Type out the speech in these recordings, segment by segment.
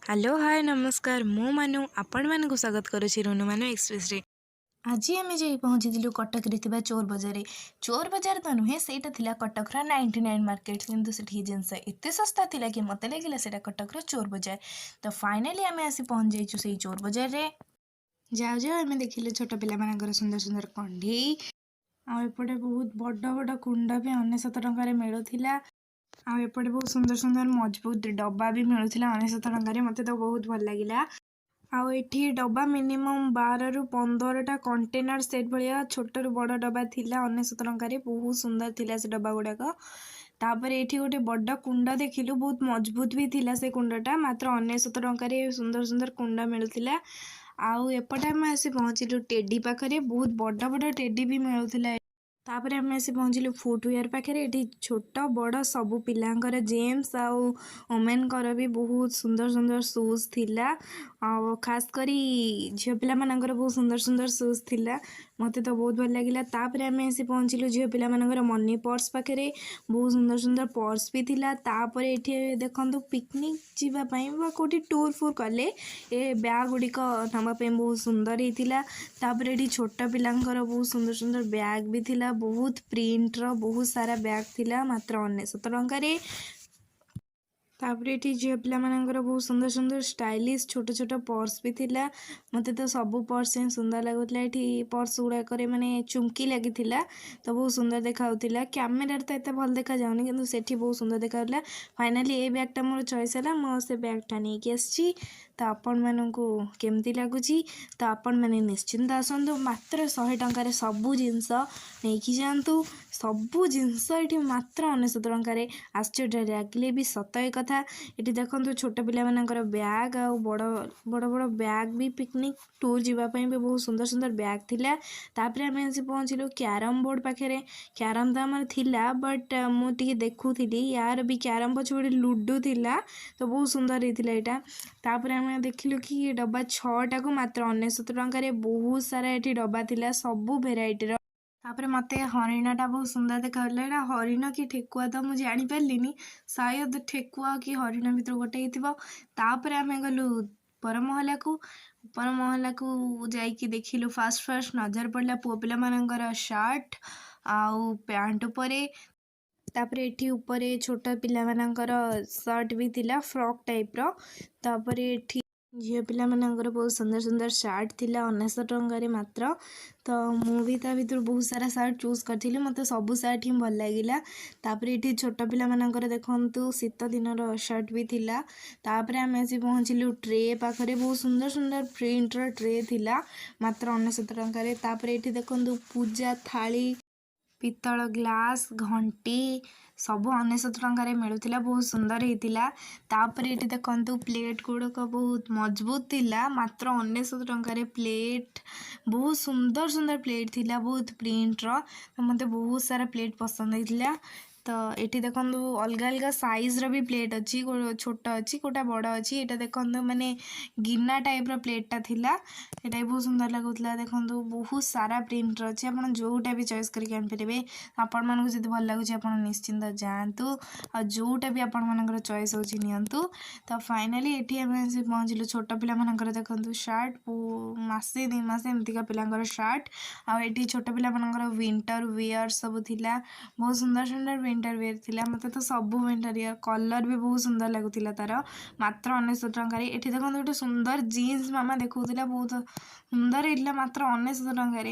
Hello hi नमस्कार मु मानु आपण मानक स्वागत करुछि रोनु मानु एक्सप्रेस रे। आज आम जा पहुँची कटक रे चोर बजार तो नुहे से कटक 99 मार्केट किंतु से जिनस एत सस्ता थिला कि मत लगे से कटक चोर बजार। तो फाइनाली आम आसी पहुँच जाइछु से चोर बजार रे। जाओ जाओ आम देखिले छोट पिला मानकर सुंदर सुंदर कंढेई आउपटे बहुत बड़ बड़ कुंड भी 99 टंकार मिलूला। आउपटे बहुत सुंदर सुंदर मजबूत डब्बा भी मिलूला 99 टंकार। मत तो बहुत भल लगिला। आउ एठी डब्बा मिनिमम 12 ରୁ 15टा कंटेनर सेट भाया छोट रु बड़ डब्बा थिला 99 टंकार। बहुत सुंदर थिला से डब्बा गुड़ाक। तापर एठी गोटे बड़ कुंड देखिलु बहुत मजबूत भी थिला से कुंडटा मात्र 99 टंकार। सुंदर सुंदर कुंड मिलूला। आउ एपटे आम आसी पहुँचलु टेडी पाखरे बहुत बड़ बड़ टेडी भी मिलूला। तापर आम आसी पहुँचलु फुटवेयर पाखे ये छोट बड़ सबू पिलांकर जेम्स आउ ओमेनकर भी बहुत सुंदर सुंदर शूज थिला। खास करी झील पिला मानकर बहुत सुंदर सुंदर शूज थिला। मते तो बहुत भल लगिला। तापर आम आसी पहुँचलु झील पिला मानकर मनी पर्स पाखे बहुत सुंदर सुंदर पर्स भी थिला। तापर एठी देखंतु पिकनिक जीवा पई बा कोठी टूर फूर कले ए बैग गुड़िक नवा पे बहुत सुंदर हिथिला। तापर एठी छोट पिलांकर बहुत सुंदर सुंदर बैग भी थिला। बहुत प्रिंट रो बहुत सारा बैग थिला मात्र 99 टंकार। तापर ये झील पिला मानकर बहुत सुंदर सुंदर स्टाइलिश छोट छोट पर्स भी थिला। मते तो सबू पर्स सुंदर लगुला। ये पर्स गुड़ाक माने चुमकी लगी थिला तो बहुत सुंदर देखा कैमेरा तो एत भल देखा जाऊनी किंतु सेठी बहुत सुंदर देखा। फाइनाली ये बैगटा मोर चॉइस है मो से बैगटा नहीं कि आसी। तो आपण मानू केमती लगुच तो आपण मैंने निश्चिंत आसतु मात्र 100 टंकार सबू जिनस नहीं जातु। सबू जिनस ये मात्र 99 टंकार। आश्चर्य लगे भी सत एक कथा। ये देखो छोट पिला मानकर बैग आ बड़ बड़ बड़ बैग भी पिकनिक टूर जीवाई भी बहुत सुंदर सुंदर बैग थिला। तापर आम आसी पहुँचलु क्यारम बोर्ड पाखे। क्यारम तो आमर थिला बट मुझे देखुली यार भी क्यारम पछ गोटे लुडो थिला तो बहुत सुंदर होता यहाँ। तापर आम देखिलु कि ये डब्बा 6टा को मात्र 99 टंकार। बहुत सारा ये डब्बा थिला सबू भेराइटर। तापर मते हरिणाटा बहुत सुंदर देखा। हरिण कि ठेकुआ तो मुझे जानी पार्लिनी शायद ठेकुआ कि हरिण भर गोटे ही। आम गलु ऊपर महला को जाइकी देखिलु फास्ट फास्ट नजर पड़ा पुओ पिला मानकर शर्ट आउ पैंट उपरे। तापर एठी ऊपर छोट पिला मानकर शर्ट भी थिला फ्रॉक टाइप रो। तापर एठी झील पिला मानकर बहुत सुंदर सुंदर शर्ट थिला 99 टंकार मात्र। तो मुझे ता भर बहुत सारा शर्ट चूज करी मत सबू शर्ट ही भल लगिला। तापर ये छोट पिला मानकर देखंतु शीत दिन शर्ट भी थिला। तापर आम आसी पहुँचलु ट्रे पाखरे बहुत सुंदर सुंदर प्रिंट ट्रे थिला मात्र 99 टंकार। तापर ये देखंतु पूजा थाली पितल ग्लास घंटी सबू 99 टंकार मिलूला बहुत सुंदर होता। तापर ये देखंतु प्लेट गुड़क बहुत मजबूत थिला मात्र 99 टंकार। प्लेट बहुत सुंदर सुंदर प्लेट थिला बहुत प्रिंट रो। मते बहुत सारा प्लेट पसंद होता। तो ये देखो अलग अलग साइज रो भी प्लेट अच्छी छोट अच्छी कोटा बड़ अच्छी। ये देखो माने गिना टाइप रो प्लेटा थिला ये बहुत सुंदर लगुला। देखो बहुत सारा प्रिंट अच्छी आप जोटा भी चॉइस करके आनीपारे। आपण मानक जब भल लगुच आप निश्चिंत जातु आ जोटा भी आपण मानकर चॉइस होची नियंतु। तो फाइनाली ये आम पहुँचलु छोट पिला मानकर देखो शर्ट मासे 2 मास एमतीका पिलांकर शर्ट आठी छोट पिला मानकर विंटर वेयर सब थिला बहुत सुंदर सुंदर विंटर वेयर थिला। मत तो सबू विंटर वेयर कलर भी बहुत सुंदर लगुला तार मात्र 99 टंकार। ये देखो गोटे सुंदर जीन्स मामा देखा बहुत सुंदर होता मात्र 99 टंकार।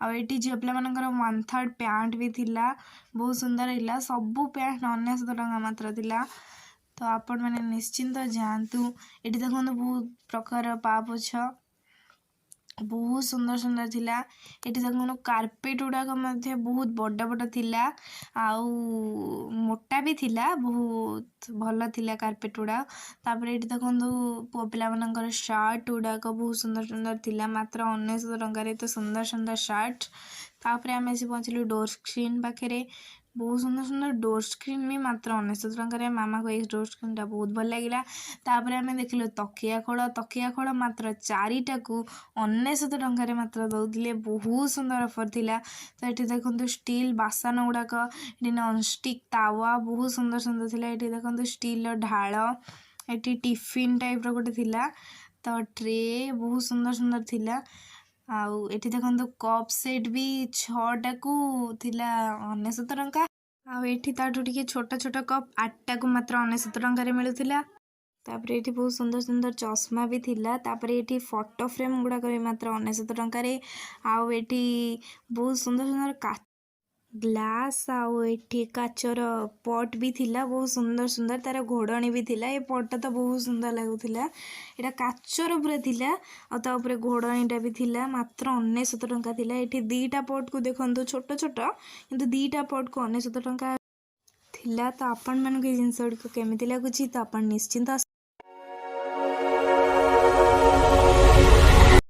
आठी झील पिला मानकर 1/3 पैंट भी थिला बहुत सुंदर होता सबू पैंट 99 टंका मात्र थिला। तो आपण मैंने निश्चिंत जातु। ये देखो बहुत प्रकार पापोछ बहुत सुंदर सुंदर थिला। ये देखो कार्पेट गुड़ाक बहुत बड़ बड़ थिला आउ मोटा भी थिला बहुत भल थिला कार्पेट गुड़ा। तापर ये देखो पुओ पिला मानकर शर्ट गुड़ाक बहुत सुंदर सुंदर थिला मात्र 99 टंकार। तो सुंदर सुंदर शर्ट। तापर आम आसी पहुँचलु डोर स्क्रीन पाखे बहुत सुंदर सुंदर डोर स्क्रीन भी मात्र 99 टंकार। मामा को एक डोर स्क्रीन टा बहुत भल लगिला। तापर आम देखिलु तकिया खोल मात्र 4टा को 99 टंकार मात्र दौले बहुत सुंदर ऑफर थिला। तो ये देखो स्टील बासन गुड़ाक ये नॉनस्टिक तावा बहुत सुंदर सुंदर थिला। ये देखो स्टील ढाल एटी टिफिन टाइप गोटे थिला तो ट्रे बहुत सुंदर सुंदर थिला। आउ एठी देखंतु कप सेट भी 6टा को थिला 99 टंका। आउ एठी ताठू टिके छोटा छोटा कप 8टा को मात्र 99 टंका रे मिलुथिला। तापरे एठी बहुत सुंदर सुंदर चश्मा भी थिला। तापरे एठी फोटो फ्रेम गुड़ाक भी मात्र 99 टंका रे। आउ एठी बहुत सुंदर सुंदर ग्लास आउ एठी काचर पट भी थिला बहुत सुंदर सुंदर तार घोड़णी भी थिला। ए पटटा तो बहुत सुंदर लागुथिला। एटा काचर पूरा थिला आ ता ऊपर घोड़णीटा भी थिला मात्र 99 टंका थिला। एठी दीटा पट को देखंतु छोट छोट किंतु दीटा पट को 99 टंका थिला। तो आपण मानक जिनस गुड़िक केमिति लागुची तो आपण निश्चिंत